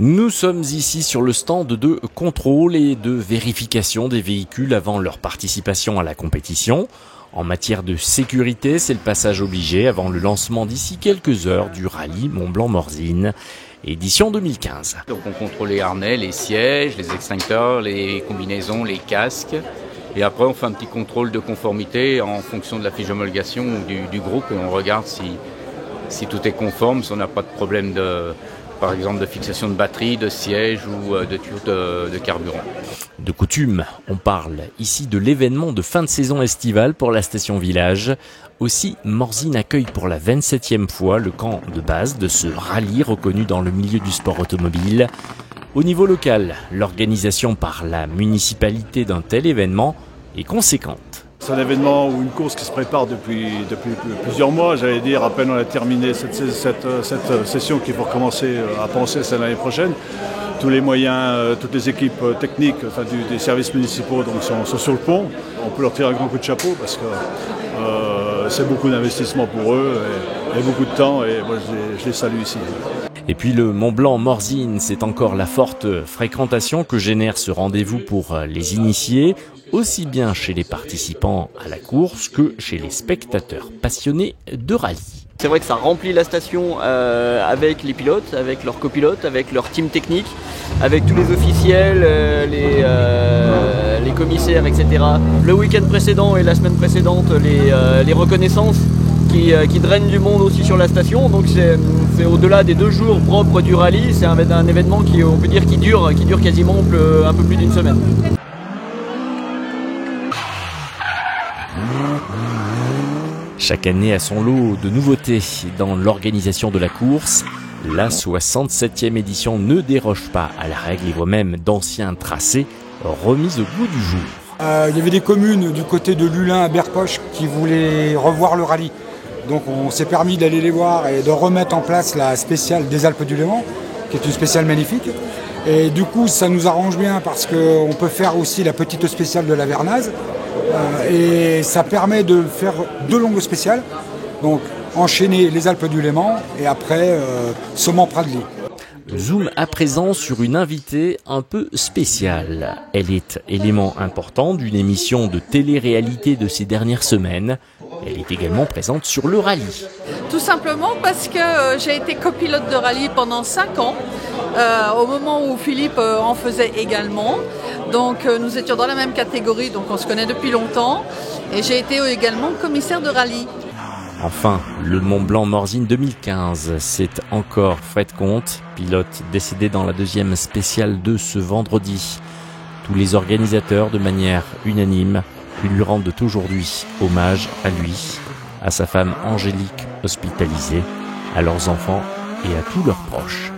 Nous sommes ici sur le stand de contrôle et de vérification des véhicules avant leur participation à la compétition. En matière de sécurité, c'est le passage obligé avant le lancement d'ici quelques heures du rallye Mont-Blanc-Morzine, édition 2015. Donc on contrôle les harnais, les sièges, les extincteurs, les combinaisons, les casques. Et après on fait un petit contrôle de conformité en fonction de la fiche d'homologation du groupe et on regarde si tout est conforme, si on n'a pas de problème par exemple de fixation de batterie, de siège ou de tuyau de carburant. De coutume, on parle ici de l'événement de fin de saison estivale pour la station village. Aussi, Morzine accueille pour la 27e fois le camp de base de ce rallye reconnu dans le milieu du sport automobile. Au niveau local, l'organisation par la municipalité d'un tel événement est conséquente. C'est un événement ou une course qui se prépare depuis plusieurs mois. J'allais dire, à peine on a terminé cette session qu'il faut recommencer à penser à l'année prochaine. Tous les moyens, toutes les équipes techniques des services municipaux donc, sont sur le pont. On peut leur tirer un grand coup de chapeau parce que c'est beaucoup d'investissement pour eux et beaucoup de temps et moi je les salue ici. Et puis le Mont-Blanc-Morzine, c'est encore la forte fréquentation que génère ce rendez-vous pour les initiés, aussi bien chez les participants à la course que chez les spectateurs passionnés de rallye. C'est vrai que ça remplit la station avec les pilotes, avec leurs copilotes, avec leur team technique, avec tous les officiels, les commissaires, etc. Le week-end précédent et la semaine précédente, les reconnaissances qui drainent du monde aussi sur la station. Donc c'est au-delà des 2 jours propres du rallye, c'est un événement on peut dire qui dure quasiment un peu plus d'une semaine. Chaque année a son lot de nouveautés dans l'organisation de la course. La 67e édition ne déroge pas à la règle et voit même d'anciens tracés remis au goût du jour. Il y avait des communes du côté de Lulin à Berpoche qui voulaient revoir le rallye. Donc on s'est permis d'aller les voir et de remettre en place la spéciale des Alpes du Léman, qui est une spéciale magnifique. Et du coup ça nous arrange bien parce qu'on peut faire aussi la petite spéciale de la Vernaz. Et ça permet de faire 2 longues spéciales, donc enchaîner les Alpes du Léman et après Saumon-Pradly. Zoom à présent sur une invitée un peu spéciale. Elle est élément important d'une émission de télé-réalité de ces dernières semaines. Elle est également présente sur le rallye. Tout simplement parce que j'ai été copilote de rallye pendant 5 ans, au moment où Philippe en faisait également. Donc nous étions dans la même catégorie, donc on se connaît depuis longtemps. Et j'ai été également commissaire de rallye. Enfin, le Mont-Blanc-Morzine 2015, c'est encore Fred Comte, pilote décédé dans la 2e spéciale de ce vendredi. Tous les organisateurs, de manière unanime, lui rendent aujourd'hui hommage à lui, à sa femme Angélique hospitalisée, à leurs enfants et à tous leurs proches.